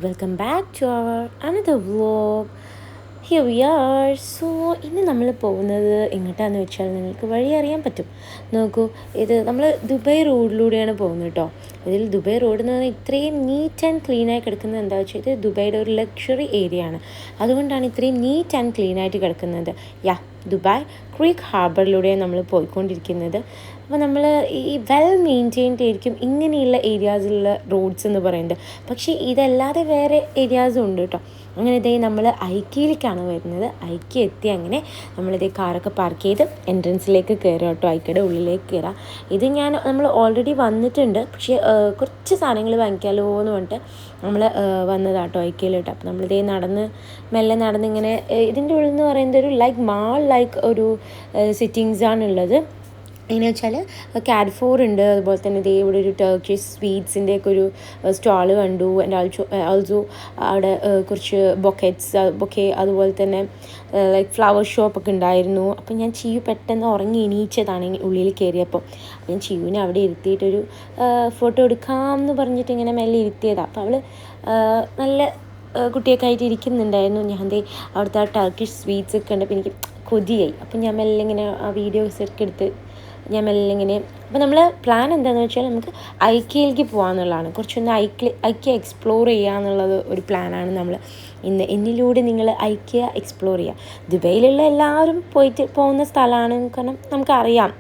welcome back to our another vlog. Here we are. So ഇന്ന് നമ്മൾ പോകുന്നത് എങ്ങോട്ടാണെന്ന് വെച്ചാൽ നിങ്ങൾക്ക് വഴി അറിയാൻ പറ്റും. നോക്കൂ, ഇത് നമ്മൾ ദുബായ് റോഡിലൂടെയാണ് പോകുന്നത് കേട്ടോ. ഇതിൽ ദുബായ് റോഡ് എന്ന് പറഞ്ഞാൽ ഇത്രയും നീറ്റ് ആൻഡ് ക്ലീനായി കിടക്കുന്നത് എന്താ വെച്ചാൽ ഇത് ദുബായിയുടെ ഒരു ലക്ഷറി ഏരിയ ആണ്. അതുകൊണ്ടാണ് ഇത്രയും നീറ്റ് ആൻഡ് ക്ലീനായിട്ട് കിടക്കുന്നത്. ദുബായ് ക്രീക്ക് ഹാർബറിലൂടെയാണ് നമ്മൾ പോയിക്കൊണ്ടിരിക്കുന്നത്. അപ്പോൾ നമ്മൾ ഈ വെൽ മെയിൻറ്റെയിൻഡ് ആയിരിക്കും ഇങ്ങനെയുള്ള ഏരിയാസിലുള്ള റോഡ്സ് എന്ന് പറയുന്നത്. പക്ഷേ ഇതല്ലാതെ വേറെ ഏരിയാസും ഉണ്ട് കേട്ടോ. അങ്ങനെ ഇതേ നമ്മൾ ഐക്കയിലേക്കാണ് വരുന്നത്. ഐക്യ എത്തി അങ്ങനെ നമ്മളിതേ കാറൊക്കെ പാർക്ക് ചെയ്ത് എൻട്രൻസിലേക്ക് കയറുക കേട്ടോ. ഐക്കയുടെ ഉള്ളിലേക്ക് കയറാം. ഇത് നമ്മൾ ഓൾറെഡി വന്നിട്ടുണ്ട്. പക്ഷേ കുറച്ച് സാധനങ്ങൾ വാങ്ങിക്കാമല്ലോ എന്ന് പറഞ്ഞിട്ട് നമ്മൾ വന്നതാട്ടോ ഐക്കയിലോട്ട്. അപ്പോൾ നമ്മളിതേ മെല്ലെ നടന്നിങ്ങനെ ഇതിൻ്റെ ഉള്ളിൽ എന്ന് പറയുന്നത് ഒരു മാൾ ഒരു സിറ്റിങ്സാണുള്ളത്. എങ്ങനെയാ വെച്ചാൽ കാഡ്ഫോർ ഉണ്ട്, അതുപോലെ തന്നെ ഇതേ ഇവിടെ ഒരു ടർക്കിഷ് സ്വീറ്റ്സിൻ്റെ ഒക്കെ ഒരു സ്റ്റാൾ കണ്ടു. ആൻഡ് ഓൾസോ അവിടെ കുറച്ച് ബൊക്കെ അതുപോലെ തന്നെ ഫ്ലവർ ഷോപ്പൊക്കെ ഉണ്ടായിരുന്നു. അപ്പം ഞാൻ ചിയു പെട്ടെന്ന് ഉറങ്ങി എണീച്ചതാണ് ഉള്ളിൽ കയറിയപ്പോൾ. ഞാൻ ചിയുവിനെ അവിടെ ഇരുത്തിയിട്ടൊരു ഫോട്ടോ എടുക്കാം എന്ന് പറഞ്ഞിട്ട് ഇങ്ങനെ മെല്ലെ ഇരുത്തിയതാണ്. അപ്പോൾ അവൾ നല്ല കുട്ടിയൊക്കെ ആയിട്ട് ഇരിക്കുന്നുണ്ടായിരുന്നു. ഞാൻ അവിടുത്തെ ആ ടർക്കിഷ് സ്വീറ്റ്സ് ഒക്കെ ഉണ്ട്. അപ്പോൾ എനിക്ക് കൊതിയായി. അപ്പം ഞാൻ മെല്ലെ ഇങ്ങനെ ആ വീഡിയോസൊക്കെ എടുത്ത് ഞാൻ മെല്ലെ ഇങ്ങനെ. അപ്പോൾ നമ്മൾ പ്ലാൻ എന്താണെന്ന് വെച്ചാൽ നമുക്ക് ഐക്കയിലേക്ക് പോകാമെന്നുള്ളതാണ്. കുറച്ചൊന്ന് ഐക്യ എക്സ്പ്ലോർ ചെയ്യുക എന്നുള്ളത് ഒരു പ്ലാനാണ് നമ്മൾ എന്നിലൂടെ നിങ്ങൾ ഐക്യ എക്സ്പ്ലോർ ചെയ്യുക. ദുബൈയിലുള്ള എല്ലാവരും പോകുന്ന സ്ഥലമാണ്. കാരണം നമുക്കറിയാം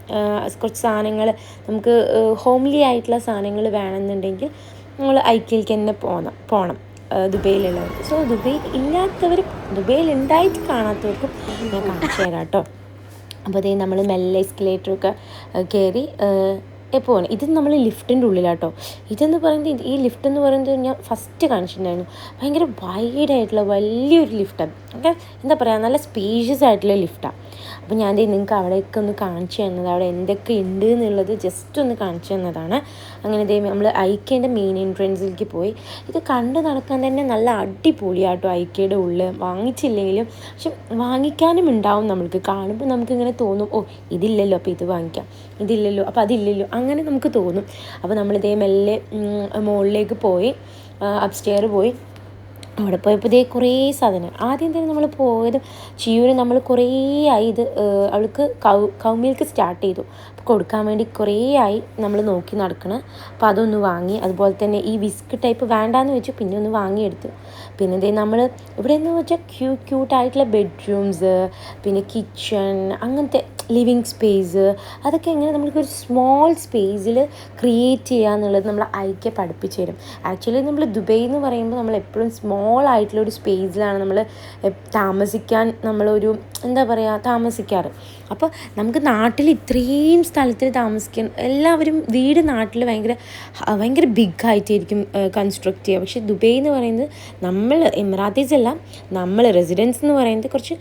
കുറച്ച് സാധനങ്ങൾ നമുക്ക് ഹോംലി ആയിട്ടുള്ള സാധനങ്ങൾ വേണമെന്നുണ്ടെങ്കിൽ നമ്മൾ ഐക്യയിലേക്ക് തന്നെ പോകണം ദുബൈയിലുള്ളവർക്ക്. സോ ദുബൈയിൽ ഉണ്ടായിട്ട് കാണാത്തവർക്കും ഞാൻ കാണിച്ചു തരാം കേട്ടോ. അപ്പോൾ അതേ നമ്മൾ മെല്ലെ എസ്കലേറ്ററൊക്കെ കയറി പോകണം. ഇത് നമ്മൾ ലിഫ്റ്റിൻ്റെ ഉള്ളിലാട്ടോ. ഇതെന്ന് പറയുന്നത് ഈ ലിഫ്റ്റ് എന്ന് പറയുന്നത് ഞാൻ ഫസ്റ്റ് കാണിച്ചിട്ടുണ്ടായിരുന്നു. ഭയങ്കര വൈഡായിട്ടുള്ള വലിയൊരു ലിഫ്റ്റാണ്. എന്താ പറയുക, നല്ല സ്പേഷ്യസ് ആയിട്ടുള്ള ലിഫ്റ്റാണ്. അപ്പോൾ ഞാൻ നിങ്ങൾക്ക് അവിടെയൊക്കെ ഒന്ന് കാണിച്ചു തന്നത്, അവിടെ എന്തൊക്കെ ഉണ്ട് എന്നുള്ളത് ജസ്റ്റ് ഒന്ന് കാണിച്ചു തന്നതാണ്. അങ്ങനെ നമ്മൾ ഐക്യൻ്റെ മെയിൻ എൻട്രൻസിലേക്ക് പോയി. ഇത് കണ്ട് നടക്കാൻ തന്നെ നല്ല അടിപൊളിയാട്ടോ ഐക്യയുടെ ഉള്ളിൽ. വാങ്ങിച്ചില്ലെങ്കിലും പക്ഷെ വാങ്ങിക്കാനും ഉണ്ടാവും. നമ്മൾക്ക് കാണുമ്പോൾ നമുക്കിങ്ങനെ തോന്നും, ഓ ഇതില്ലല്ലോ അപ്പോൾ ഇത് വാങ്ങിക്കാം, ഇതില്ലല്ലോ അപ്പോൾ അതില്ലല്ലോ, അങ്ങനെ നമുക്ക് തോന്നും. അപ്പോൾ നമ്മളിതേ മെല്ലെ മുകളിലേക്ക് പോയി, അപ്സ്റ്റെയർ പോയി. അവിടെ പോയപ്പോൾ കുറേ സാധനം. ആദ്യം തന്നെ നമ്മൾ പോയത് ചിയൂര് നമ്മൾ കുറേ ആയി ഇത് അവൾക്ക് കൗ മിൽക്ക് സ്റ്റാർട്ട് ചെയ്തു. അപ്പോൾ കൊടുക്കാൻ വേണ്ടി കുറേ ആയി നമ്മൾ നോക്കി നടക്കണം. അപ്പോൾ അതൊന്ന് വാങ്ങി. അതുപോലെ തന്നെ ഈ വിസ്ക് ടൈപ്പ് വേണ്ടാന്ന് വെച്ചു, പിന്നെ ഒന്ന് വാങ്ങിയെടുത്തു. പിന്നെ നമ്മൾ ഇവിടെ എന്ന് വെച്ചാൽ ക്യൂട്ടായിട്ടുള്ള ബെഡ്റൂംസ്, പിന്നെ കിച്ചൺ, അങ്ങനത്തെ ലിവിങ് സ്പേസ്, അതൊക്കെ എങ്ങനെ നമ്മൾക്കൊരു സ്മോൾ സ്പേസിൽ ക്രിയേറ്റ് ചെയ്യുക എന്നുള്ളത് നമ്മൾ ഐക്യ പഠിപ്പിച്ചു തരും. ആക്ച്വലി നമ്മൾ ദുബൈ എന്ന് പറയുമ്പോൾ നമ്മൾ എപ്പോഴും സ്മോൾ ആയിട്ടുള്ളൊരു സ്പേസിലാണ് നമ്മൾ താമസിക്കാൻ നമ്മളൊരു താമസിക്കാറ്. അപ്പോൾ നമുക്ക് നാട്ടിൽ ഇത്രയും സ്ഥലത്തിൽ താമസിക്കാൻ എല്ലാവരും വീട് നാട്ടിൽ ഭയങ്കര ബിഗായിട്ടായിരിക്കും കൺസ്ട്രക്ട് ചെയ്യുക. പക്ഷേ ദുബൈ എന്ന് പറയുന്നത് നമ്മൾ എമിറാത്തീസ് അല്ല, നമ്മൾ റെസിഡൻസ് എന്ന് പറയുന്നത് കുറച്ച്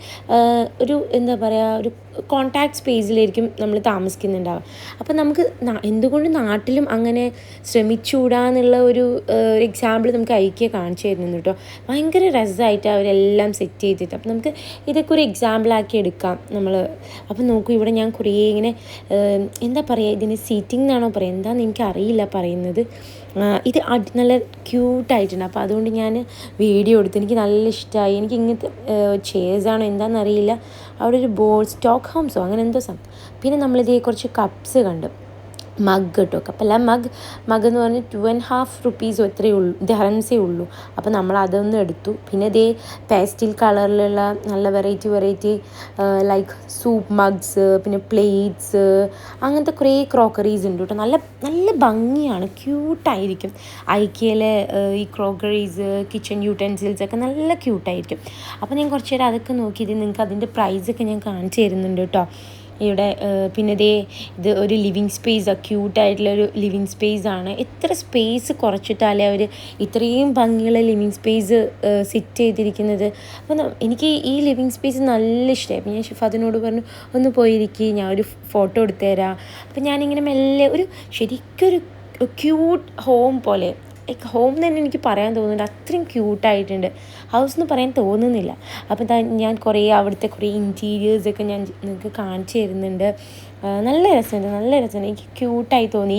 ഒരു കോൺടാക്ട് സ്പേസിലായിരിക്കും നമ്മൾ താമസിക്കുന്നുണ്ടാവുക. അപ്പോൾ നമുക്ക് എന്തുകൊണ്ട് നാട്ടിലും അങ്ങനെ ശ്രമിച്ചുകൂടാന്നുള്ള ഒരു എക്സാമ്പിൾ നമുക്ക് ഐക്യ കാണിച്ചു തരുന്നുണ്ട് കേട്ടോ. ഭയങ്കര രസമായിട്ട് അവരെല്ലാം സെറ്റ് ചെയ്തിട്ട്. അപ്പോൾ നമുക്ക് ഇതൊക്കെ ഒരു എക്സാമ്പിളാക്കി എടുക്കാം നമ്മൾ. അപ്പോൾ നോക്കൂ, ഇവിടെ ഞാൻ കുറേ ഇങ്ങനെ ഇതിന് സീറ്റിംഗ് എന്നാണോ പറയുക, എന്താണെന്ന് എനിക്കറിയില്ല പറയുന്നത്. ഇത് നല്ല ക്യൂട്ടായിട്ടുണ്ട്. അപ്പോൾ അതുകൊണ്ട് ഞാൻ വീഡിയോ എടുത്തു. എനിക്ക് നല്ല ഇഷ്ടമായി. എനിക്ക് ഇങ്ങനത്തെ ചെയർസാണോ എന്താണെന്നറിയില്ല. അവിടെ ഒരു സ്റ്റോക്ക് ഹോംസോ അങ്ങനെ എന്തോ പിന്നെ നമ്മളിതേ കുറച്ച് കപ്സ് കണ്ടു, മഗ് കേട്ടോ. അപ്പോൾ മഗ് എന്ന് പറഞ്ഞ് 2.5 റുപ്പീസോ എത്രയേ ഉള്ളൂ, ദിർഹംസേ ഉള്ളൂ. അപ്പോൾ നമ്മൾ അതൊന്നും എടുത്തു. പിന്നെ പാസ്റ്റൽ കളറിലുള്ള നല്ല വെറൈറ്റി സൂപ്പ് മഗ്സ്, പിന്നെ പ്ലേറ്റ്സ്, അങ്ങനത്തെ കുറേ ക്രോക്കറീസ് ഉണ്ട് കേട്ടോ. നല്ല നല്ല ഭംഗിയാണ്, ക്യൂട്ടായിരിക്കും. ഐക്യയിലെ ഈ ക്രോക്കറീസ്, കിച്ചൺ യൂട്ടൻസിൽസ് ഒക്കെ നല്ല ക്യൂട്ടായിരിക്കും. അപ്പോൾ ഞാൻ കുറച്ച് നേരം അതൊക്കെ നോക്കിയിട്ട് നിങ്ങൾക്ക് അതിൻ്റെ പ്രൈസൊക്കെ ഞാൻ കാണിച്ചു തരുന്നുണ്ട് കേട്ടോ. ഇവിടെ പിന്നെ ഇത് ഒരു ലിവിങ് സ്പേസ്, ക്യൂട്ടായിട്ടുള്ളൊരു ലിവിങ് സ്പേസാണ്. എത്ര സ്പേസ് കുറച്ചിട്ടാലേ അവർ ഇത്രയും ഭംഗിയുള്ള ലിവിങ് സ്പേസ് സെറ്റ് ചെയ്തിരിക്കുന്നത്. അപ്പോൾ എനിക്ക് ഈ ലിവിങ് സ്പേസ് നല്ല ഇഷ്ടമായി. അപ്പോൾ ഞാൻ ഷിഫാദിനോട് പറഞ്ഞു, ഒന്ന് പോയിരിക്കുക, ഞാൻ ഒരു ഫോട്ടോ എടുത്തു തരാം. അപ്പോൾ ഞാനിങ്ങനെ മെല്ലെ ശരിക്കൊരു ക്യൂട്ട് ഹോം പോലെ ലൈക്ക് ഹോം തന്നെ എനിക്ക് പറയാൻ തോന്നുന്നുണ്ട്, അത്രയും ക്യൂട്ടായിട്ടുണ്ട്. ഹൗസ് എന്ന് പറയാൻ തോന്നുന്നില്ല. അപ്പോൾ ഞാൻ കുറേ അവിടുത്തെ കുറേ ഇൻറ്റീരിയേഴ്സൊക്കെ ഞാൻ നിങ്ങൾക്ക് കാണിച്ചു തരുന്നുണ്ട്. നല്ല രസമുണ്ട്. എനിക്ക് ക്യൂട്ടായി തോന്നി.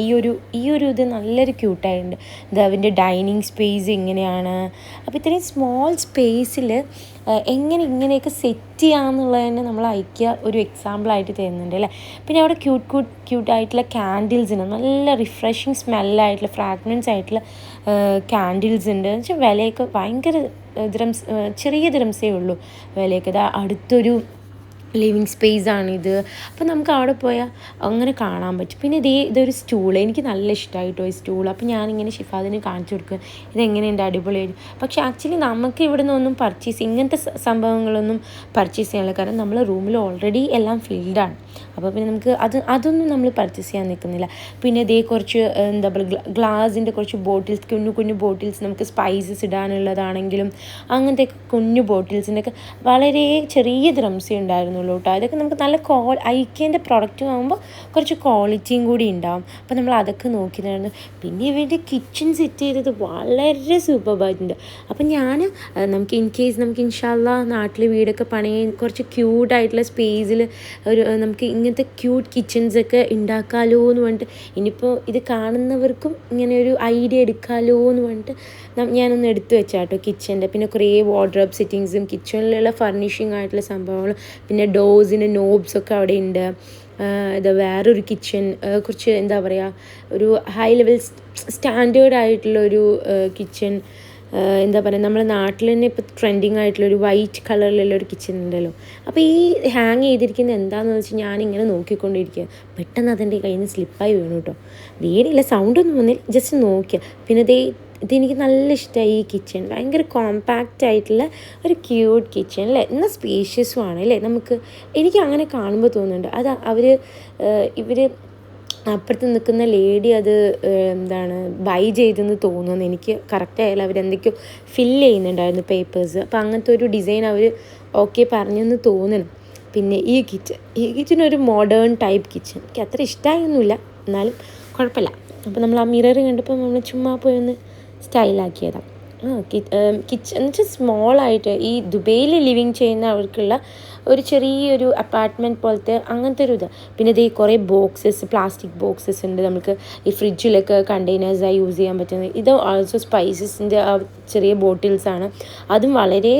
ഈ ഒരു ഇത് നല്ലൊരു ക്യൂട്ടായിട്ടുണ്ട്. ഇത് അവൻ്റെ ഡൈനിങ് സ്പേസ് ഇങ്ങനെയാണ്. അപ്പോൾ ഇത്രയും സ്മോൾ സ്പേസിൽ എങ്ങനെ ഇങ്ങനെയൊക്കെ സെറ്റ് ചെയ്യാമെന്നുള്ളത് തന്നെ നമ്മൾ ഐക്യ ഒരു എക്സാമ്പിളായിട്ട് തരുന്നുണ്ട് അല്ലേ. പിന്നെ അവിടെ ക്യൂട്ടായിട്ടുള്ള ക്യാൻഡിൽസ് ഉണ്ട്, നല്ല റിഫ്രഷിങ് സ്മെല്ലായിട്ടുള്ള ഫ്രാഗ്രൻസ് ആയിട്ടുള്ള ക്യാൻഡിൽസ് ഉണ്ട്. എന്ന് വെച്ചാൽ വിലയൊക്കെ ഭയങ്കര ചെറിയ ദിറംസേ ഉള്ളൂ വിലയൊക്കെ. ഇത് അടുത്തൊരു ലിവിങ് സ്പേസാണിത്. അപ്പോൾ നമുക്ക് അവിടെ പോയാൽ അങ്ങനെ കാണാൻ പറ്റും. പിന്നെ ഇതൊരു സ്റ്റൂൾ, എനിക്ക് നല്ല ഇഷ്ടമായിട്ടോ ഈ സ്റ്റൂൾ. അപ്പോൾ ഞാനിങ്ങനെ ഷിഫാദിന് കാണിച്ചു കൊടുക്കുക, ഇതെങ്ങനെയുണ്ട്, അടിപൊളിയായിട്ട്. പക്ഷേ ആക്ച്വലി നമുക്ക് ഇവിടെ നിന്നൊന്നും ഇങ്ങനത്തെ സംഭവങ്ങളൊന്നും പർച്ചേസ് ചെയ്യാനുള്ള, കാരണം നമ്മൾ റൂമിൽ ഓൾറെഡി എല്ലാം ഫിൽഡാണ്. അപ്പോൾ പിന്നെ നമുക്ക് അതൊന്നും നമ്മൾ പർച്ചേസ് ചെയ്യാൻ നിൽക്കുന്നില്ല. പിന്നെ കുറച്ച് എന്താ പറയുക, ഗ്ലാസിൻ്റെ കുറച്ച് ബോട്ടിൽസ്, കുഞ്ഞു ബോട്ടിൽസ്, നമുക്ക് സ്പൈസസ് ഇടാനുള്ളതാണെങ്കിലും അങ്ങനത്തെ കുഞ്ഞു ബോട്ടിൽസിൻ്റെ ഒക്കെ വളരെ ചെറിയ ദ്രംസേ ഉണ്ടായിരുന്നുള്ളൂ കേട്ടോ. അതൊക്കെ നമുക്ക് നല്ല ഐക്യൻ്റെ പ്രൊഡക്റ്റ് ആകുമ്പോൾ കുറച്ച് ക്വാളിറ്റിയും കൂടി ഉണ്ടാവും. അപ്പോൾ നമ്മൾ അതൊക്കെ നോക്കിയതാണ്. പിന്നെ ഇവരുടെ കിച്ചൺ സെറ്റ് ചെയ്തത് വളരെ സൂപ്പർബായിട്ടുണ്ട്. അപ്പം നമുക്ക് നമുക്ക് ഇൻഷാല്ലാ നാട്ടിൽ വീടൊക്കെ പണിയാൻ കുറച്ച് ക്യൂട്ടായിട്ടുള്ള സ്പേസിൽ നമുക്ക് ഇങ്ങനത്തെ ക്യൂട്ട് കിച്ചൺസൊക്കെ ഉണ്ടാക്കാമല്ലോ എന്ന് പറഞ്ഞിട്ട്, ഇനിയിപ്പോൾ ഇത് കാണുന്നവർക്കും ഇങ്ങനെ ഒരു ഐഡിയ എടുക്കാമല്ലോ എന്ന് പറഞ്ഞിട്ട് ഞാനൊന്ന് എടുത്തു വെച്ചാട്ടോ കിച്ചൻ്റെ. പിന്നെ കുറേ വാർഡ്രോബ് സെറ്റിങ്സും കിച്ചണിലുള്ള ഫർണിഷിങ് ആയിട്ടുള്ള സംഭവങ്ങളും, പിന്നെ ഡോസിൻ്റെ നോബ്സൊക്കെ അവിടെ ഉണ്ട്. ഇത് വേറൊരു കിച്ചൺ, കുറച്ച് എന്താ പറയുക, ഒരു ഹൈ ലെവൽ സ്റ്റാൻഡേർഡ് ആയിട്ടുള്ളൊരു കിച്ചൺ. എന്താ പറയുക, നമ്മുടെ നാട്ടിൽ തന്നെ ഇപ്പോൾ ട്രെൻഡിങ് ആയിട്ടുള്ളൊരു വൈറ്റ് കളറിലുള്ള ഒരു കിച്ചൺ ഉണ്ടല്ലോ. അപ്പോൾ ഈ ഹാങ് ചെയ്തിരിക്കുന്നത് എന്താണെന്ന് വെച്ചാൽ ഞാനിങ്ങനെ നോക്കിക്കൊണ്ടിരിക്കുക, പെട്ടെന്ന് അതെൻ്റെ കയ്യിൽ നിന്ന് സ്ലിപ്പായി വീണു കേട്ടോ. വീടില്ല, സൗണ്ടൊന്നും വന്നില്ല, ജസ്റ്റ് നോക്കിയ. പിന്നെ ഇതെനിക്ക് നല്ല ഇഷ്ടമായി ഈ കിച്ചൺ. ഭയങ്കര കോമ്പാക്റ്റ് ആയിട്ടുള്ള ഒരു ക്യൂട്ട് കിച്ചൺ അല്ലേ, എന്നാൽ സ്പേഷ്യസും ആണ് അല്ലേ. എനിക്ക് അങ്ങനെ കാണുമ്പോൾ തോന്നുന്നുണ്ട് അത് ഇവർ അപ്പുറത്ത് നിൽക്കുന്ന ലേഡി ബൈ ചെയ്തെന്ന് തോന്നുന്നു. എനിക്ക് കറക്റ്റ് ആയാലും അവരെന്തൊക്കെയോ ഫില്ല് ചെയ്യുന്നുണ്ടായിരുന്നു പേപ്പേഴ്സ്. അപ്പോൾ അങ്ങനത്തെ ഒരു ഡിസൈൻ അവർ ഓക്കെ പറഞ്ഞെന്ന് തോന്നണം. പിന്നെ ഈ കിച്ചൺ ഒരു മോഡേൺ ടൈപ്പ് കിച്ചൺ. എനിക്ക് അത്ര ഇഷ്ടമായൊന്നുമില്ല, എന്നാലും കുഴപ്പമില്ല. അപ്പോൾ നമ്മൾ ആ മിറർ കണ്ടപ്പോൾ നമ്മൾ ചുമ്മാ പോയി ഒന്ന് സ്റ്റൈലാക്കിയതാണ്. കിച്ചൺ എന്ന് വെച്ചാൽ സ്മോളായിട്ട് ഈ ദുബൈയിൽ ലിവിങ് ചെയ്യുന്ന അവർക്കുള്ള ഒരു ചെറിയൊരു അപ്പാർട്ട്മെൻറ്റ് പോലത്തെ അങ്ങനത്തെ ഒരു ഇത്. പിന്നെ കുറേ പ്ലാസ്റ്റിക് ബോക്സസ് ഉണ്ട്, നമുക്ക് ഈ ഫ്രിഡ്ജിലൊക്കെ കണ്ടെയ്നേഴ്സായി യൂസ് ചെയ്യാൻ പറ്റുന്നത്. ഇത് ഓൾസോ സ്പൈസസിൻ്റെ ചെറിയ ബോട്ടിൽസാണ്, അതും വളരെ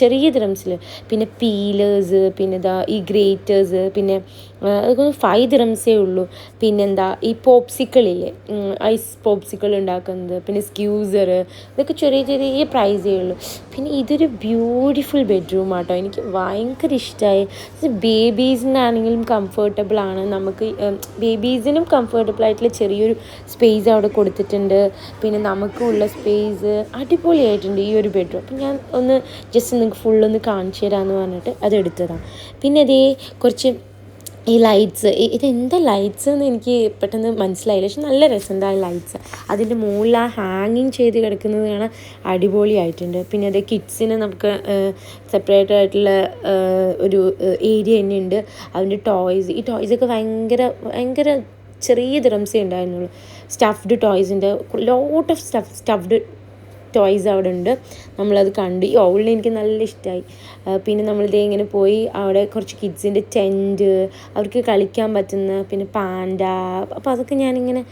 ചെറിയ ദിറംസിൽ. പിന്നെ പീലേഴ്സ്, പിന്നെ ഈ ഗ്രേറ്റേഴ്സ്, പിന്നെ അതൊക്കെ 5 ദിറംസേ ഉള്ളൂ. പിന്നെന്താ ഈ പോപ്സിക്കിളില്ലേ, ഐസ് പോപ്സിക്കിൾ ഉണ്ടാക്കുന്നത്, പിന്നെ സ്ക്യൂസർ, ഇതൊക്കെ ചെറിയ പ്രൈസേ ഉള്ളൂ. പിന്നെ ഇതൊരു ബ്യൂട്ടിഫുൾ ബെഡ്റൂം ആട്ടോ, എനിക്ക് ഭയങ്കര ഇഷ്ടമായി. ബേബീസിനാണെങ്കിലും കംഫർട്ടബിളാണ്, നമുക്ക് ബേബീസിനും കംഫർട്ടബിളായിട്ടുള്ള ചെറിയൊരു സ്പേസ് അവിടെ കൊടുത്തിട്ടുണ്ട്. പിന്നെ നമുക്കുള്ള സ്പേസ് അടിപൊളിയായിട്ടുണ്ട് ഈ ഒരു ബെഡ്റൂം. അപ്പം ഞാൻ ഒന്ന് ജസ്റ്റ് നിങ്ങൾക്ക് ഫുള്ളൊന്ന് കാണിച്ചു തരാമെന്ന് പറഞ്ഞിട്ട് അതെടുത്തതാണ്. പിന്നെ കുറച്ച് ഈ ലൈറ്റ്സ്, ഇതെന്താ ലൈറ്റ്സ് എന്ന് എനിക്ക് പെട്ടെന്ന് മനസ്സിലായില്ല, പക്ഷെ നല്ല രസമുണ്ട് ആ ലൈറ്റ്സ്. അതിൻ്റെ മുകളിൽ ആ ഹാങ്ങിങ് ചെയ്ത് കിടക്കുന്നത് കാണാൻ അടിപൊളിയായിട്ടുണ്ട്. പിന്നെ കിഡ്സിന് നമുക്ക് സെപ്പറേറ്റ് ആയിട്ടുള്ള ഒരു ഏരിയ തന്നെ ഉണ്ട്. അതിൻ്റെ ഈ ടോയ്സൊക്കെ ഭയങ്കര ചെറിയ ദിറംസേ ഉണ്ടായിരുന്നുള്ളൂ. സ്റ്റഫ്ഡ് ടോയ്സിൻ്റെ ലോട്ട് ഓഫ് സ്റ്റഫ്ഡ് ടോയ്സ് അവിടെ ഉണ്ട്. നമ്മളത് കണ്ടു. ഈ ഔളിനെ എനിക്ക് നല്ല ഇഷ്ടമായി. പിന്നെ ഇങ്ങനെ പോയി അവിടെ കുറച്ച് കിഡ്സിൻ്റെ ടെൻറ്റ്, അവർക്ക് കളിക്കാൻ പറ്റുന്ന, പിന്നെ പാൻഡ. അപ്പോൾ അതൊക്കെ ഞാനിങ്ങനെ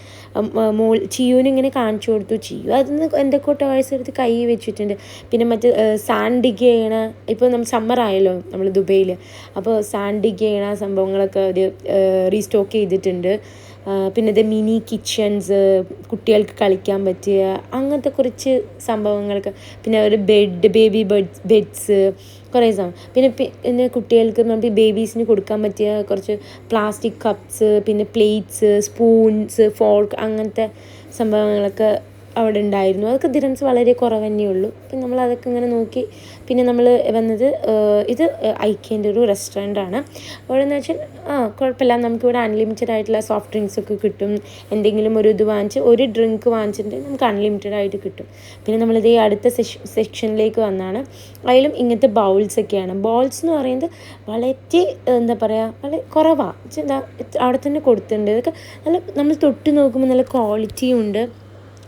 ചിയുവിനിങ്ങനെ കാണിച്ചു കൊടുത്തു. ചിയു അതിന് എന്തൊക്കെ ടോയ്സ് എടുത്ത് കൈ വെച്ചിട്ടുണ്ട്. പിന്നെ സാൻഡ് ഡിഗ് ചെയ്യണ, ഇപ്പോൾ നമ്മൾ സമ്മറായല്ലോ നമ്മൾ ദുബൈയിൽ, അപ്പോൾ സാൻഡ് ഡിഗ് ചെയ്യണ സംഭവങ്ങളൊക്കെ അവർ റീസ്റ്റോക്ക് ചെയ്തിട്ടുണ്ട്. പിന്നെ മിനി കിച്ചൺസ്, കുട്ടികൾക്ക് കളിക്കാൻ പറ്റിയ അങ്ങനത്തെ കുറച്ച് സംഭവങ്ങളൊക്കെ. പിന്നെ ഒരു ബേബി ബെഡ്സ്, കുറേ സംഭവം. പിന്നെ കുട്ടികൾക്ക് നമുക്ക് ബേബീസിന് കൊടുക്കാൻ പറ്റിയ കുറച്ച് പ്ലാസ്റ്റിക് കപ്സ്, പിന്നെ പ്ലേറ്റ്സ്, സ്പൂൺസ്, ഫോർക്ക്, അങ്ങനത്തെ സംഭവങ്ങളൊക്കെ അവിടെ ഉണ്ടായിരുന്നു. അതൊക്കെ ദിറംസ് വളരെ കുറവ് തന്നെയുള്ളൂ. അപ്പം നമ്മളതൊക്കെ ഇങ്ങനെ നോക്കി. പിന്നെ നമ്മൾ വന്നത് ഇത് ഐക്യൻ്റെ ഒരു റെസ്റ്റോറൻ്റാണ്. അവിടെ എന്ന് വെച്ചാൽ കുഴപ്പമില്ല, നമുക്കിവിടെ അൺലിമിറ്റഡ് ആയിട്ടുള്ള സോഫ്റ്റ് ഡ്രിങ്ക്സ് ഒക്കെ കിട്ടും. എന്തെങ്കിലും ഒരു ഒരു ഡ്രിങ്ക് വാങ്ങിച്ചിട്ടുണ്ടെങ്കിൽ നമുക്ക് അൺലിമിറ്റഡ് ആയിട്ട് കിട്ടും. പിന്നെ അടുത്ത സെക്ഷനിലേക്ക് വന്നാണ്. അതിലും ഇങ്ങനത്തെ ബൗൾസൊക്കെയാണ്. ബൗൾസ് എന്ന് പറയുന്നത് വളരെ എന്താ പറയുക, വളരെ കുറവാണ്. അവിടെ തന്നെ കൊടുത്തിട്ടുണ്ട്. ഇതൊക്കെ നമ്മൾ തൊട്ട് നോക്കുമ്പോൾ നല്ല ക്വാളിറ്റിയും ഉണ്ട്.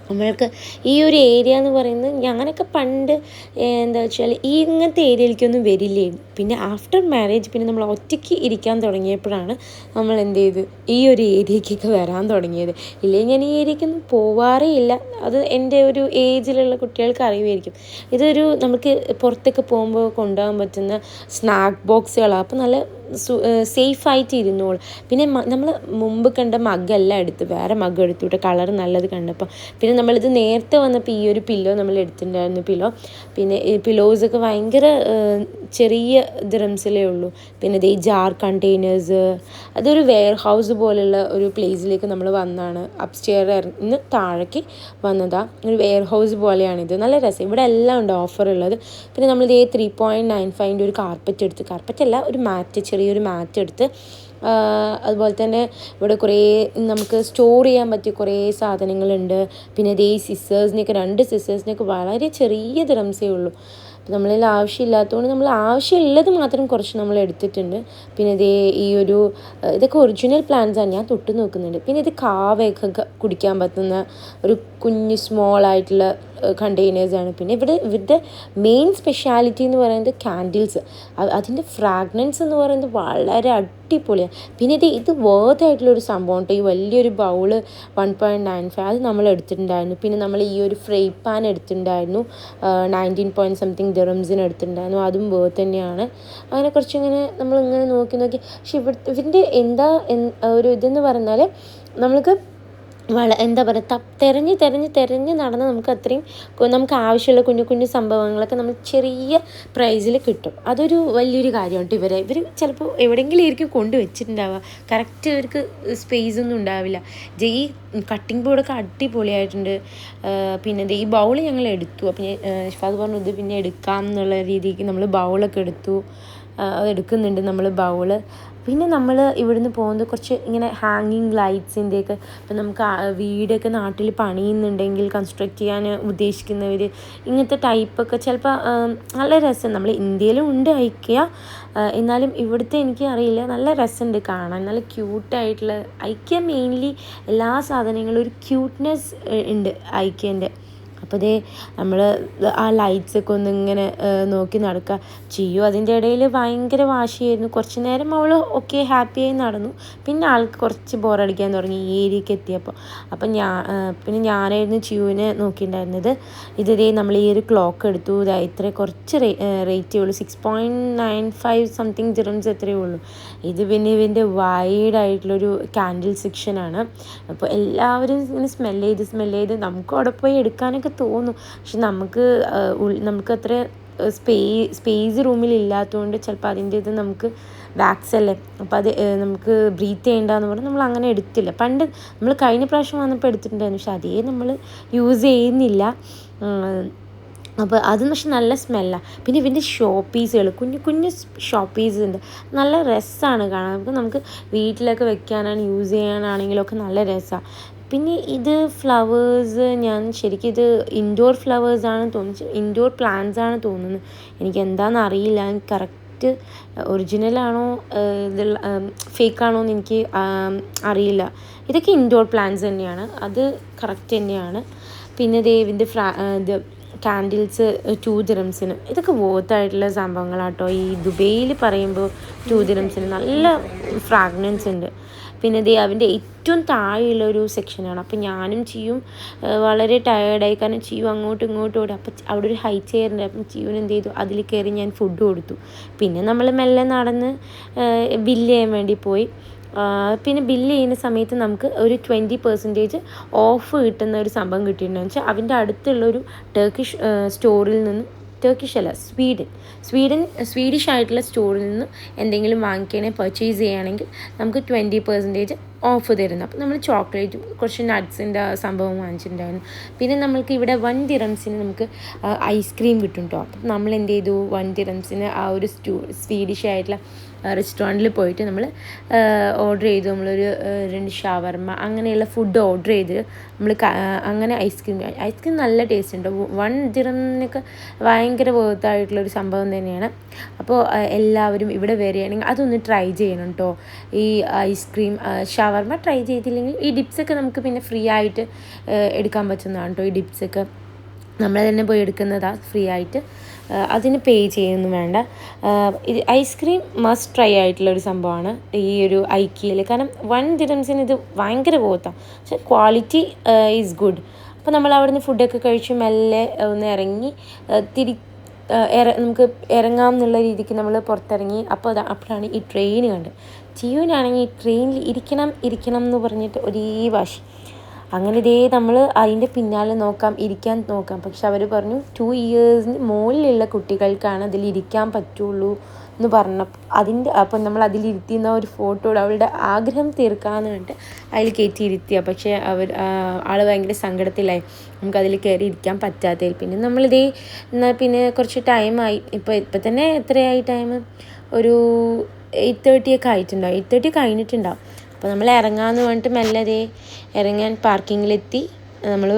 നമ്മൾക്ക് ഈ ഒരു ഏരിയ എന്ന് പറയുന്നത് ഞാനൊക്കെ പണ്ട് എന്താ വെച്ചാൽ ഈ ഇങ്ങനത്തെ ഏരിയയിലേക്കൊന്നും വരില്ലായിരുന്നു. പിന്നെ ആഫ്റ്റർ മാരേജ് പിന്നെ നമ്മൾ ഒറ്റയ്ക്ക് ഇരിക്കാൻ തുടങ്ങിയപ്പോഴാണ് നമ്മൾ എന്ത് ചെയ്ത് ഈ ഒരു ഏരിയയ്ക്കൊക്കെ വരാൻ തുടങ്ങിയത്. ഇല്ലെങ്കിൽ ഞാൻ ഈ ഏരിയയ്ക്കൊന്നും പോവാറേ ഇല്ല. അത് എൻ്റെ ഒരു ഏജിലുള്ള കുട്ടികൾക്ക് അറിയുമായിരിക്കും. ഇതൊരു നമുക്ക് പുറത്തൊക്കെ പോകുമ്പോൾ കൊണ്ടുപോകാൻ പറ്റുന്ന സ്നാക്ക് ബോക്സുകളാണ്. അപ്പോൾ നല്ല സേഫായിട്ട് ഇരുന്നോളും. പിന്നെ നമ്മൾ മുമ്പ് കണ്ട മഗ്ഗല്ല എടുത്ത് വേറെ മഗ്ഗ് എടുത്തു കേട്ടോ, കളർ നല്ലത് കണ്ടപ്പോൾ. പിന്നെ നമ്മളിത് നേരത്തെ വന്നപ്പോൾ ഈ ഒരു പില്ലോ നമ്മൾ എടുത്തിട്ടുണ്ടായിരുന്നു പില്ലോ. പിന്നെ ഈ പില്ലോസൊക്കെ ഭയങ്കര ചെറിയ ദിറംസിലേ ഉള്ളൂ. പിന്നെ ഇത് ഈ ജാർ കണ്ടെയ്നേഴ്സ്, അതൊരു വെയർ ഹൗസ് പോലുള്ള ഒരു പ്ലേസിലേക്ക് നമ്മൾ വന്നതാണ്. അപ്സ്റ്റെയർ ഇന്ന് താഴേക്ക് വന്നതാണ്. ഒരു വെയർ ഹൗസ് പോലെയാണിത്. നല്ല രസം. ഇവിടെ എല്ലാം ഉണ്ട് ഓഫർ ഉള്ളത്. പിന്നെ നമ്മളിത് 3.95 ഒരു കാർപ്പറ്റ് എടുത്ത്, കാർപ്പറ്റല്ല ഒരു മാറ്റ്, ചെറിയൊരു മാറ്റ് എടുത്ത്. അതുപോലെ തന്നെ ഇവിടെ കുറേ നമുക്ക് സ്റ്റോർ ചെയ്യാൻ പറ്റിയ കുറേ സാധനങ്ങളുണ്ട്. പിന്നെ ഇതേ സിസേഴ്സിനൊക്കെ 2 സിസേഴ്സിനൊക്കെ വളരെ ചെറിയ ദിറംസേ ഉള്ളൂ. അപ്പോൾ നമ്മളിൽ ആവശ്യമില്ലാത്തതുകൊണ്ട് നമ്മൾ ആവശ്യമുള്ളത് മാത്രം കുറച്ച് നമ്മൾ എടുത്തിട്ടുണ്ട്. പിന്നെ ഇതേ ഈ ഒരു ഇതൊക്കെ ഒറിജിനൽ പ്ലാന്റ്സാണ്, ഞാൻ തൊട്ട് നോക്കുന്നുണ്ട്. പിന്നെ ഇത് കാവയൊക്കെ കുടിക്കാൻ പറ്റുന്ന ഒരു കുഞ്ഞ് സ്മോളായിട്ടുള്ള കണ്ടെയ്നേഴ്സാണ്. പിന്നെ ഇവരുടെ മെയിൻ സ്പെഷ്യാലിറ്റി എന്ന് പറയുന്നത് ക്യാൻഡിൽസ്. അതിൻ്റെ ഫ്രാഗ്രൻസ് എന്ന് പറയുന്നത് വളരെ അടിപൊളിയാണ്. പിന്നെ ഇത് വേർത്തായിട്ടുള്ളൊരു സംഭവം കേട്ടോ. ഈ വലിയൊരു ബൗള് 1.95 അത് നമ്മൾ എടുത്തിട്ടുണ്ടായിരുന്നു. പിന്നെ നമ്മൾ ഈ ഒരു ഫ്രൈ പാൻ എടുത്തിട്ടുണ്ടായിരുന്നു, 19 പോയിൻറ്റ് സംതിങ് ദിറംസിന് എടുത്തിട്ടുണ്ടായിരുന്നു. അതും വേർത്ത് തന്നെയാണ്. അങ്ങനെ കുറച്ചിങ്ങനെ നമ്മളിങ്ങനെ നോക്കി. പക്ഷെ ഇതിൻ്റെ എന്താ ഒരു ഇതെന്ന് പറഞ്ഞാൽ നമ്മൾക്ക് എന്താ പറയുക, തെരഞ്ഞ് നടന്ന് നമുക്ക് അത്രയും നമുക്ക് ആവശ്യമുള്ള കുഞ്ഞു കുഞ്ഞു സംഭവങ്ങളൊക്കെ നമ്മൾ ചെറിയ പ്രൈസിൽ കിട്ടും. അതൊരു വലിയൊരു കാര്യമാണ്. ഇവർ ചിലപ്പോൾ എവിടെയെങ്കിലും ആയിരിക്കും കൊണ്ടുവച്ചിട്ടുണ്ടാവുക. കറക്റ്റ് ഇവർക്ക് സ്പേസ് ഒന്നും ഉണ്ടാവില്ല. ഈ കട്ടിംഗ് ബോർഡൊക്കെ അടിപൊളിയായിട്ടുണ്ട്. പിന്നെ ഈ ബൗൾ ഞങ്ങൾ എടുത്തു. അപ്പം ഷിഫാദ് പറഞ്ഞു ഇത് പിന്നെ എടുക്കാം എന്നുള്ള രീതിക്ക് നമ്മൾ ബൗളൊക്കെ എടുത്തു. അത് എടുക്കുന്നുണ്ട് നമ്മൾ ബൗള്. പിന്നെ നമ്മൾ ഇവിടുന്ന് പോകുന്നത് കുറച്ച് ഇങ്ങനെ ഹാങ്ങിങ് ലൈറ്റ്സിൻ്റെയൊക്കെ, ഇപ്പം നമുക്ക് വീടൊക്കെ നാട്ടിൽ പണിയുന്നുണ്ടെങ്കിൽ കൺസ്ട്രക്റ്റ് ചെയ്യാൻ ഉദ്ദേശിക്കുന്നവർ ഇങ്ങനത്തെ ടൈപ്പൊക്കെ ചിലപ്പോൾ നല്ല രസം. നമ്മൾ ഇന്ത്യയിലും ഉണ്ട് ഐക്യ, എന്നാലും ഇവിടുത്തെ എനിക്ക് അറിയില്ല, നല്ല രസമുണ്ട് കാണാൻ. നല്ല ക്യൂട്ടായിട്ടുള്ള ഐക്യ മെയിൻലി എല്ലാ സാധനങ്ങളും ഒരു ക്യൂട്ട്നെസ് ഉണ്ട് ഐക്യൻ്റെ. അപ്പോൾ നമ്മൾ ആ ലൈറ്റ്സൊക്കെ ഒന്ന് ഇങ്ങനെ നോക്കി നടക്കുക ചെയ്യും. അതിൻ്റെ ഇടയിൽ ഭയങ്കര വാശിയായിരുന്നു. കുറച്ച് നേരം അവൾ ഓക്കെ ഹാപ്പിയായി നടന്നു. പിന്നെ ആൾക്ക് കുറച്ച് ബോറടിക്കാൻ തുടങ്ങി ഈ ഏരിയയ്ക്ക് എത്തിയപ്പോൾ. അപ്പം പിന്നെ ഞാനായിരുന്നു ചിയുവിനെ നോക്കിയിട്ടുണ്ടായിരുന്നത്. നമ്മൾ ഈ ഒരു ക്ലോക്ക് എടുത്തു. ഇത്ര കുറച്ച് റേറ്റേ ഉള്ളൂ, 6.95 സംതിങ് ദിറംസ് എത്രയേ ഉള്ളൂ. ഇത് പിന്നെ ഇതിൻ്റെ വൈഡായിട്ടുള്ളൊരു ക്യാൻഡിൽ സെക്ഷനാണ്. അപ്പോൾ എല്ലാവരും ഇങ്ങനെ സ്മെല്ല് ചെയ്ത് നമുക്ക് അവിടെ പോയി എടുക്കാനൊക്കെ തോന്നും. പക്ഷെ നമുക്ക് അത്ര സ്പേസ് റൂമിൽ ഇല്ലാത്തതുകൊണ്ട് ചിലപ്പോൾ അതിൻ്റെ ഇത് നമുക്ക് വാക്സ് അല്ലേ, അപ്പോൾ അത് നമുക്ക് ബ്രീത്ത് ചെയ്യേണ്ടതെന്ന് പറഞ്ഞാൽ നമ്മൾ അങ്ങനെ എടുത്തില്ല. പണ്ട് നമ്മൾ കഴിഞ്ഞ പ്രാവശ്യം വന്നപ്പോൾ എടുത്തിട്ടുണ്ടായിരുന്നു, പക്ഷെ അതേ നമ്മൾ യൂസ് ചെയ്യുന്നില്ല. അപ്പോൾ അത് പക്ഷെ നല്ല സ്മെല്ലാണ്. പിന്നെ ഇവൻ്റെ ഷോപ്പീസുകൾ, കുഞ്ഞു ഷോപ്പീസ് ഉണ്ട്, നല്ല രസമാണ് കാണാൻ. നമുക്ക് വീട്ടിലൊക്കെ വെക്കാനാണ് യൂസ് ചെയ്യാനാണെങ്കിലൊക്കെ നല്ല രസമാണ്. പിന്നെ ഇത് ഫ്ലവേഴ്സ്, ഞാൻ ശരിക്കും ഇത് ഇൻഡോർ ഫ്ലവേഴ്സാണ് തോന്നുന്നു, ഇൻഡോർ പ്ലാന്റ്സ് ആണ് തോന്നുന്നത്. എനിക്ക് എന്താണെന്ന് അറിയില്ല, എനിക്ക് കറക്റ്റ് ഒറിജിനലാണോ ഇതുള്ള ഫേക്കാണോ എന്ന് എനിക്ക് അറിയില്ല. ഇതൊക്കെ ഇൻഡോർ പ്ലാന്റ്സ് തന്നെയാണ്, അത് കറക്റ്റ് തന്നെയാണ്. പിന്നെ ഇതിൻ്റെ ഇത് കാൻഡിൽസ് 2 ദിറംസിന്, ഇതൊക്കെ വോത്തായിട്ടുള്ള സംഭവങ്ങളാട്ടോ. ഈ ദുബൈയിൽ പറയുമ്പോൾ 2 ദിറംസിന് നല്ല ഫ്രാഗ്രൻസ് ഉണ്ട്. പിന്നെ അവൻ്റെ ഏറ്റവും താഴെയുള്ളൊരു സെക്ഷനാണ്. അപ്പം ഞാനും ചിയും വളരെ ടയേർഡായി, കാരണം ചിയു അങ്ങോട്ടും ഇങ്ങോട്ടും ഓടി. അപ്പം അവിടെ ഒരു ഹൈ ചെയറുണ്ട്. അപ്പം ചിയുവിന് എന്ത് ചെയ്തു, അതിൽ കയറി ഞാൻ ഫുഡ് കൊടുത്തു. പിന്നെ നമ്മൾ മെല്ലെ നടന്ന് ബില്ല് ചെയ്യാൻ വേണ്ടി പോയി. പിന്നെ ബില്ല് ചെയ്യുന്ന സമയത്ത് നമുക്ക് ഒരു 20% ഓഫ് കിട്ടുന്ന ഒരു സംഭവം കിട്ടിയിട്ടുണ്ടെന്ന് വെച്ചാൽ അവൻ്റെ അടുത്തുള്ളൊരു ടർക്കിഷ് സ്റ്റോറിൽ നിന്ന്, ടർക്കിഷ് അല്ല സ്വീഡിഷ് ആയിട്ടുള്ള സ്റ്റോറിൽ നിന്ന് എന്തെങ്കിലും വാങ്ങിക്കുകയാണെങ്കിൽ പർച്ചേസ് ചെയ്യുകയാണെങ്കിൽ നമുക്ക് 20% ഓഫ് തരുന്നു. അപ്പോൾ നമ്മൾ ചോക്ലേറ്റും കുറച്ച് നട്ട്സിൻ്റെ സംഭവം വാങ്ങിച്ചിട്ടുണ്ടായിരുന്നു. പിന്നെ നമ്മൾക്ക് ഇവിടെ 1 ദിറംസിന് നമുക്ക് ഐസ്ക്രീം കിട്ടും കേട്ടോ. അപ്പം നമ്മൾ എന്ത് ചെയ്തു, 1 ദിറംസിന് ആ ഒരു സ്വീഡിഷ് ആയിട്ടുള്ള റെസ്റ്റോറൻറ്റിൽ പോയിട്ട് നമ്മൾ ഓർഡർ ചെയ്തു. നമ്മളൊരു 2 ഷവർമ അങ്ങനെയുള്ള ഫുഡ് ഓർഡർ ചെയ്ത് നമ്മൾ അങ്ങനെ ഐസ്ക്രീം നല്ല ടേസ്റ്റ് ഉണ്ട്. 1 ദിറമിനൊക്കെ ഭയങ്കര വേർത്തായിട്ടുള്ളൊരു സംഭവം തന്നെയാണ്. അപ്പോൾ എല്ലാവരും ഇവിടെ വരികയാണെങ്കിൽ അതൊന്ന് ട്രൈ ചെയ്യണം കേട്ടോ. ഈ ഐസ്ക്രീം ഷവർമ ട്രൈ ചെയ്തില്ലെങ്കിൽ ഈ ഡിപ്സൊക്കെ നമുക്ക് പിന്നെ ഫ്രീ ആയിട്ട് എടുക്കാൻ പറ്റുന്നതാണ് കേട്ടോ. ഈ ഡിപ്സൊക്കെ നമ്മൾ തന്നെ പോയി എടുക്കുന്നതാണ് ഫ്രീ ആയിട്ട്, അതിന് പേ ചെയ്യൊന്നും വേണ്ട. ഇത് ഐസ്ക്രീം മസ്റ്റ് ട്രൈ ആയിട്ടുള്ളൊരു സംഭവമാണ് ഈ ഒരു ഐക്കിയയിൽ. കാരണം 1 ദിറംസിന് ഇത് ഭയങ്കര പോത്താണ്, പക്ഷെ ക്വാളിറ്റി ഈസ് ഗുഡ്. അപ്പോൾ നമ്മൾ അവിടുന്ന് ഫുഡൊക്കെ കഴിച്ച് മെല്ലെ ഒന്ന് ഇറങ്ങി നമുക്ക് ഇറങ്ങാം എന്നുള്ള രീതിക്ക് നമ്മൾ പുറത്തിറങ്ങി. അപ്പോഴാണ് ഈ ട്രെയിൻ കണ്ടത്. ജിയുവിനാണെങ്കിൽ ഈ ട്രെയിനിൽ ഇരിക്കണം എന്ന് പറഞ്ഞിട്ട് ഒരേ വാശി. അങ്ങനെ നമ്മൾ അതിൻ്റെ പിന്നാലെ ഇരിക്കാൻ നോക്കാം. പക്ഷെ അവർ പറഞ്ഞു 2 ഇയേഴ്സിന് മുകളിലുള്ള കുട്ടികൾക്കാണ് അതിലിരിക്കാൻ പറ്റുള്ളൂ എന്ന് പറഞ്ഞു. അപ്പം നമ്മൾ അതിലിരുത്തിയെന്ന ഒരു ഫോട്ടോയുടെ അവളുടെ ആഗ്രഹം തീർക്കാമെന്ന് പറഞ്ഞിട്ട് അതിൽ കയറ്റി പക്ഷേ ആൾ ഭയങ്കര സങ്കടത്തിലായി, നമുക്കതിൽ കയറി ഇരിക്കാൻ പറ്റാത്തതിൽ. പിന്നെ പിന്നെ കുറച്ച് ടൈമായി. ഇപ്പം തന്നെ എത്രയായി ടൈം? ഒരു 8:30 ഒക്കെ ആയിട്ടുണ്ടാവും, 8:30 കഴിഞ്ഞിട്ടുണ്ടാവും. അപ്പോൾ നമ്മൾ ഇറങ്ങാമെന്ന് പറഞ്ഞിട്ട് മെല്ലെ ഇറങ്ങാൻ പാർക്കിങ്ങിലെത്തി. നമ്മൾ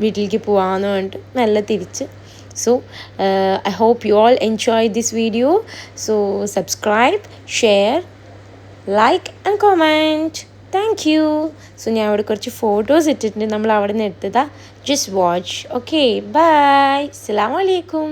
വീട്ടിലേക്ക് പോകാമെന്ന് പറഞ്ഞിട്ട് മെല്ലെ തിരിച്ച്. So I hope you all enjoyed this video. So subscribe, share, like and comment. Thank you. So ഞാൻ അവിടെ കുറച്ച് ഫോട്ടോസ് ഇട്ടിട്ടുണ്ട്, നമ്മൾ അവിടെ നിന്ന് എടുത്തതാ. Just watch. Okay, bye. Assalamu alaikum.